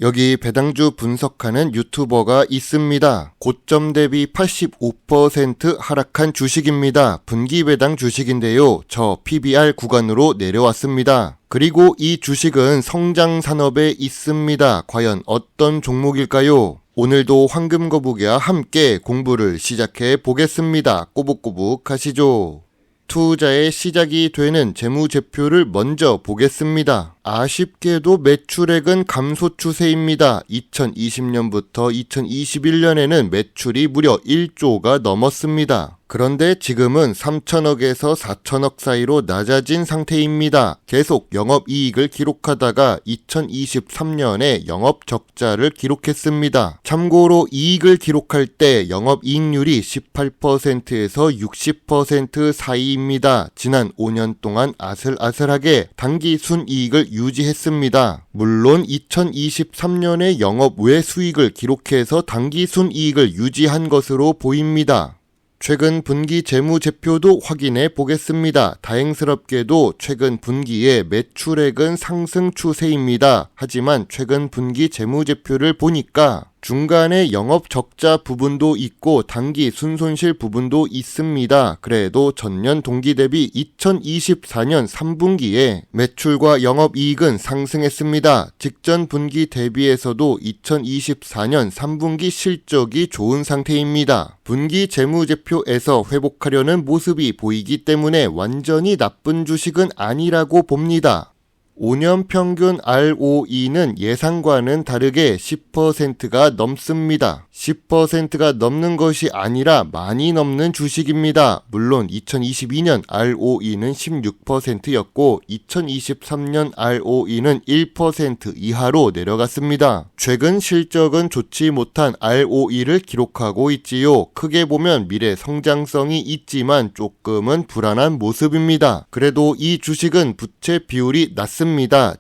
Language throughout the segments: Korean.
여기 배당주 분석하는 유튜버가 있습니다. 고점 대비 85% 하락한 주식입니다. 분기 배당 주식인데요. 저 PBR 구간으로 내려왔습니다. 그리고 이 주식은 성장 산업에 있습니다. 과연 어떤 종목일까요? 오늘도 황금거북이와 함께 공부를 시작해 보겠습니다. 꼬북꼬북 하시죠. 투자의 시작이 되는 재무제표를 먼저 보겠습니다. 아쉽게도 매출액은 감소 추세입니다. 2020년부터 2021년에는 매출이 무려 1조가 넘었습니다. 그런데 지금은 3천억에서 4천억 사이로 낮아진 상태입니다. 계속 영업이익을 기록하다가 2023년에 영업적자를 기록했습니다. 참고로 이익을 기록할 때 영업이익률이 18%에서 60% 사이입니다. 지난 5년 동안 아슬아슬하게 단기 순이익을 유지했습니다. 물론 2023년에 영업 외 수익을 기록해서 단기 순이익을 유지한 것으로 보입니다. 최근 분기 재무제표도 확인해 보겠습니다. 다행스럽게도 최근 분기의 매출액은 상승 추세입니다. 하지만 최근 분기 재무제표를 보니까 중간에 영업 적자 부분도 있고 단기 순손실 부분도 있습니다. 그래도 전년 동기 대비 2024년 3분기에 매출과 영업이익은 상승했습니다. 직전 분기 대비해서도 2024년 3분기 실적이 좋은 상태입니다. 분기 재무제표에서 회복하려는 모습이 보이기 때문에 완전히 나쁜 주식은 아니라고 봅니다. 5년 평균 ROE는 예상과는 다르게 10%가 넘습니다. 10%가 넘는 것이 아니라 많이 넘는 주식입니다. 물론 2022년 ROE는 16%였고 2023년 ROE는 1% 이하로 내려갔습니다. 최근 실적은 좋지 못한 ROE를 기록하고 있지요. 크게 보면 미래 성장성이 있지만 조금은 불안한 모습입니다. 그래도 이 주식은 부채 비율이 낮습니다.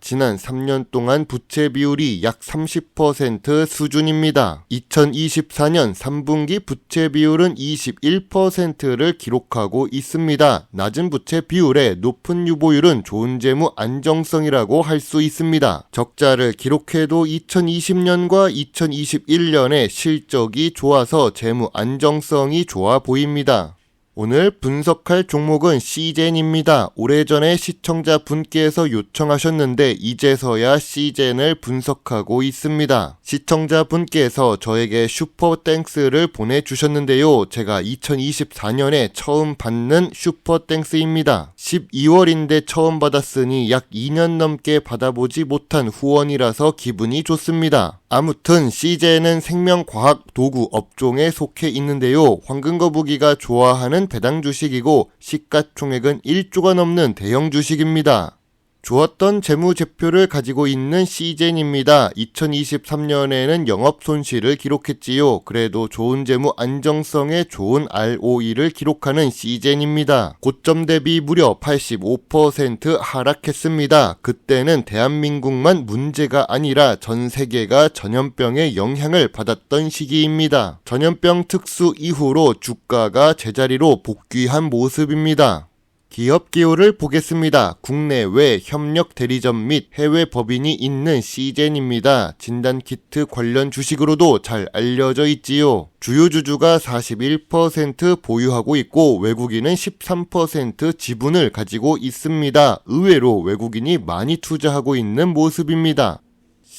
지난 3년 동안 부채 비율이 약 30% 수준입니다. 2024년 3분기 부채 비율은 21%를 기록하고 있습니다. 낮은 부채 비율에 높은 유보율은 좋은 재무 안정성이라고 할 수 있습니다. 적자를 기록해도 2020년과 2021년에 실적이 좋아서 재무 안정성이 좋아 보입니다. 오늘 분석할 종목은 시젠입니다. 오래전에 시청자분께서 요청하셨는데 이제서야 시젠을 분석하고 있습니다. 시청자분께서 저에게 슈퍼땡스를 보내주셨는데요. 제가 2024년에 처음 받는 슈퍼땡스입니다. 12월인데 처음 받았으니 약 2년 넘게 받아보지 못한 후원이라서 기분이 좋습니다. 아무튼 시젠은 생명과학 도구 업종에 속해 있는데요. 황금거북이가 좋아하는 배당 주식이고 시가총액은 1조가 넘는 대형 주식입니다. 좋았던 재무제표를 가지고 있는 시젠입니다. 2023년에는 영업손실을 기록했지요. 그래도 좋은 재무 안정성에 좋은 ROE를 기록하는 시젠입니다. 고점 대비 무려 85% 하락했습니다. 그때는 대한민국만 문제가 아니라 전 세계가 전염병의 영향을 받았던 시기입니다. 전염병 특수 이후로 주가가 제자리로 복귀한 모습입니다. 기업 기호를 보겠습니다. 국내외 협력 대리점 및 해외 법인이 있는 시젠입니다. 진단키트 관련 주식으로도 잘 알려져 있지요. 주요 주주가 41% 보유하고 있고 외국인은 13% 지분을 가지고 있습니다. 의외로 외국인이 많이 투자하고 있는 모습입니다.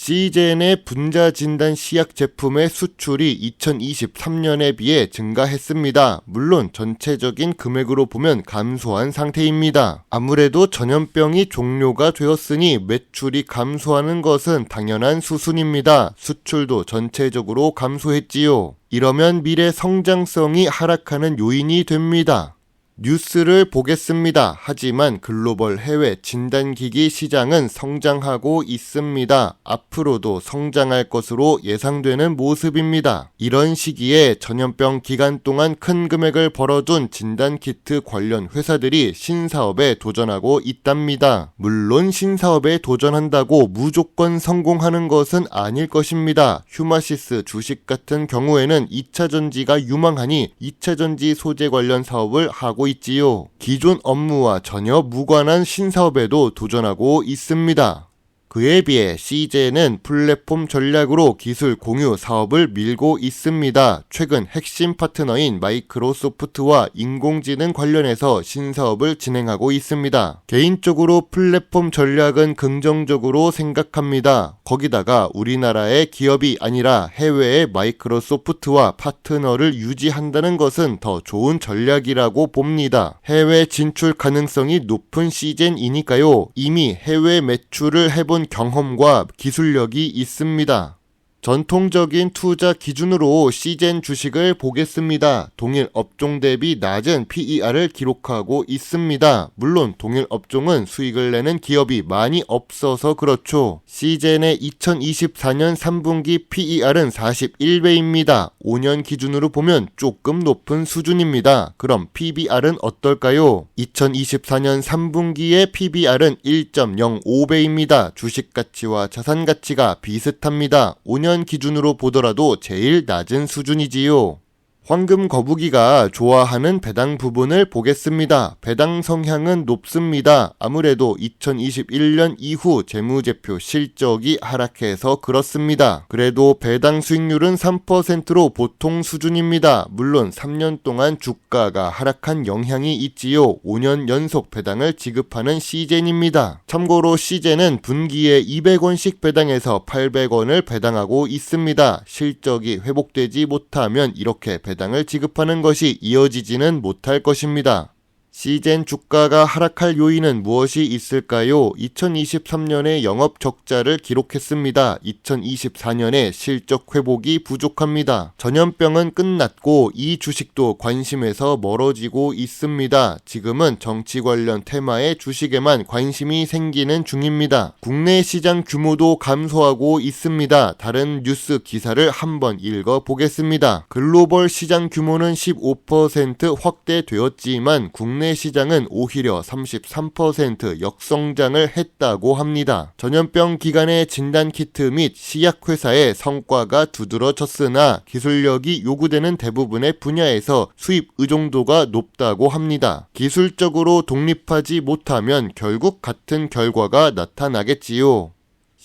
시젠의 분자진단 시약 제품의 수출이 2023년에 비해 증가했습니다. 물론 전체적인 금액으로 보면 감소한 상태입니다. 아무래도 전염병이 종료가 되었으니 매출이 감소하는 것은 당연한 수순입니다. 수출도 전체적으로 감소했지요. 이러면 미래 성장성이 하락하는 요인이 됩니다. 뉴스를 보겠습니다. 하지만 글로벌 해외 진단기기 시장은 성장하고 있습니다. 앞으로도 성장할 것으로 예상되는 모습입니다. 이런 시기에 전염병 기간 동안 큰 금액을 벌어둔 진단키트 관련 회사들이 신사업에 도전하고 있답니다. 물론 신사업에 도전한다고 무조건 성공하는 것은 아닐 것입니다. 휴마시스 주식 같은 경우에는 2차전지가 유망하니 2차전지 소재 관련 사업을 하고 있지요. 기존 업무와 전혀 무관한 신사업에도 도전하고 있습니다. 그에 비해 CJ는 플랫폼 전략으로 기술 공유 사업을 밀고 있습니다. 최근 핵심 파트너인 마이크로소프트와 인공지능 관련해서 신사업을 진행하고 있습니다. 개인적으로 플랫폼 전략은 긍정적으로 생각합니다. 거기다가 우리나라의 기업이 아니라 해외의 마이크로소프트와 파트너를 유지한다는 것은 더 좋은 전략이라고 봅니다. 해외 진출 가능성이 높은 CJ이니까요. 이미 해외 매출을 해본 경험과 기술력이 있습니다. 전통적인 투자 기준으로 CJ 주식을 보겠습니다. 동일 업종 대비 낮은 PER을 기록하고 있습니다. 물론 동일 업종은 수익을 내는 기업이 많이 없어서 그렇죠. CJ의 2024년 3분기 PER은 41배입니다. 5년 기준으로 보면 조금 높은 수준입니다. 그럼 PBR은 어떨까요? 2024년 3분기의 PBR은 1.05배입니다. 주식 가치와 자산 가치가 비슷합니다. 5년 기준으로 보더라도 제일 낮은 수준이지요. 황금 거북이가 좋아하는 배당 부분을 보겠습니다. 배당 성향은 높습니다. 아무래도 2021년 이후 재무제표 실적이 하락해서 그렇습니다. 그래도 배당 수익률은 3%로 보통 수준입니다. 물론 3년 동안 주가가 하락한 영향이 있지요. 5년 연속 배당을 지급하는 CJ입니다. 참고로 CJ는 분기에 200원씩 배당해서 800원을 배당하고 있습니다. 실적이 회복되지 못하면 이렇게 배당을 지급하는 것이 이어지지는 못할 것입니다. CJ 주가가 하락할 요인은 무엇이 있을까요? 2023년에 영업 적자를 기록했습니다. 2024년에 실적 회복이 부족합니다. 전염병은 끝났고 이 주식도 관심에서 멀어지고 있습니다. 지금은 정치 관련 테마의 주식에만 관심이 생기는 중입니다. 국내 시장 규모도 감소하고 있습니다. 다른 뉴스 기사를 한번 읽어보겠습니다. 글로벌 시장 규모는 15% 확대되었지만 국내 시장은 오히려 33% 역성장을 했다고 합니다. 전염병 기간의 진단키트 및 시약회사의 성과가 두드러졌으나 기술력이 요구되는 대부분의 분야에서 수입 의존도가 높다고 합니다. 기술적으로 독립하지 못하면 결국 같은 결과가 나타나겠지요.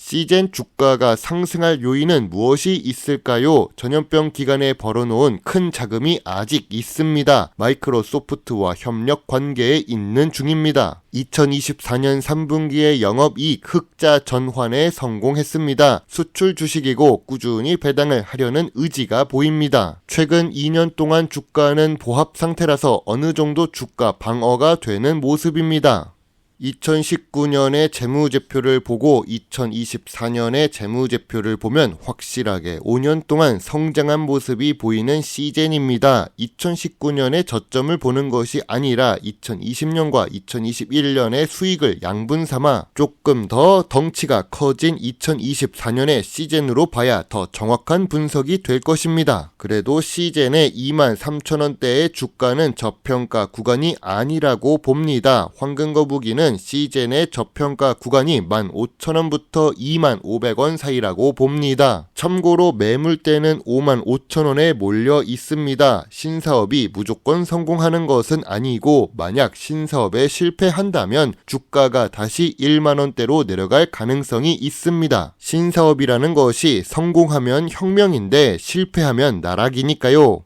CJ 주가가 상승할 요인은 무엇이 있을까요? 전염병 기간에 벌어놓은 큰 자금이 아직 있습니다. 마이크로소프트와 협력 관계에 있는 중입니다. 2024년 3분기에 영업이익 흑자 전환에 성공했습니다. 수출 주식이고 꾸준히 배당을 하려는 의지가 보입니다. 최근 2년 동안 주가는 보합 상태라서 어느 정도 주가 방어가 되는 모습입니다. 2019년의 재무제표를 보고 2024년의 재무제표를 보면 확실하게 5년 동안 성장한 모습이 보이는 CJ입니다. 2019년의 저점을 보는 것이 아니라 2020년과 2021년의 수익을 양분 삼아 조금 더 덩치가 커진 2024년의 CJ로 봐야 더 정확한 분석이 될 것입니다. 그래도 CJ의 23,000원대의 주가는 저평가 구간이 아니라고 봅니다. 황금거북이는 CJ의 저평가 구간이 15,000원부터 25,500원 사이라고 봅니다. 참고로 매물대는 55,000원에 몰려 있습니다. 신사업이 무조건 성공하는 것은 아니고 만약 신사업에 실패한다면 주가가 다시 1만원대로 내려갈 가능성이 있습니다. 신사업이라는 것이 성공하면 혁명인데 실패하면 나락이니까요.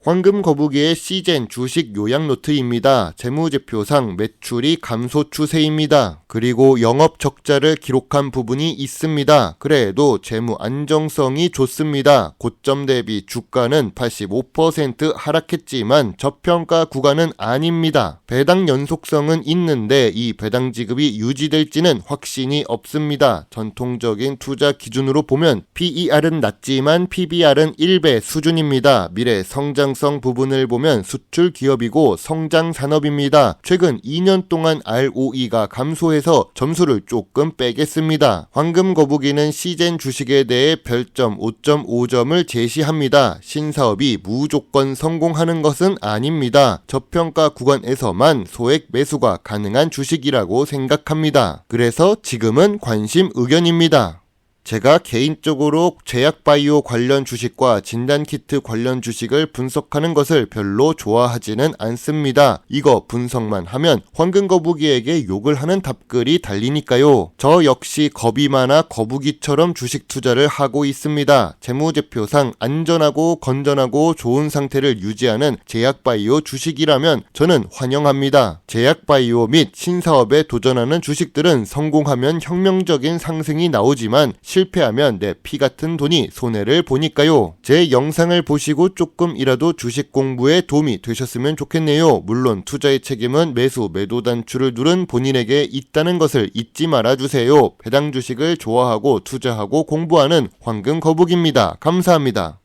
황금거북이의 CJ 주식 요약 노트입니다. 재무제표상 매출이 감소 추세입니다. 그리고 영업 적자를 기록한 부분이 있습니다. 그래도 재무 안정성이 좋습니다. 고점 대비 주가는 85% 하락했지만 저평가 구간은 아닙니다. 배당 연속성은 있는데 이 배당 지급이 유지될지는 확신이 없습니다. 전통적인 투자 기준으로 보면 PER은 낮지만 PBR은 1배 수준입니다. 미래 성장성 부분을 보면 수출 기업이고 성장 산업입니다. 최근 2년 동안 ROE가 감소해서 점수를 조금 빼겠습니다. 황금거북이는 CJ 주식에 대해 별점 5.5점을 제시합니다. 신사업이 무조건 성공하는 것은 아닙니다. 저평가 구간에서만 소액 매수가 가능한 주식이라고 생각합니다. 그래서 지금은 관심 의견입니다. 제가 개인적으로 제약바이오 관련 주식과 진단키트 관련 주식을 분석하는 것을 별로 좋아하지는 않습니다. 이거 분석만 하면 황금거북이에게 욕을 하는 답글이 달리니까요. 저 역시 겁이 많아 거북이처럼 주식 투자를 하고 있습니다. 재무제표상 안전하고 건전하고 좋은 상태를 유지하는 제약바이오 주식이라면 저는 환영합니다. 제약바이오 및 신사업에 도전하는 주식들은 성공하면 혁명적인 상승이 나오지만 실패하면 내 피 같은 돈이 손해를 보니까요. 제 영상을 보시고 조금이라도 주식 공부에 도움이 되셨으면 좋겠네요. 물론 투자의 책임은 매수, 매도 단추를 누른 본인에게 있다는 것을 잊지 말아주세요. 배당 주식을 좋아하고 투자하고 공부하는 황금거북입니다. 감사합니다.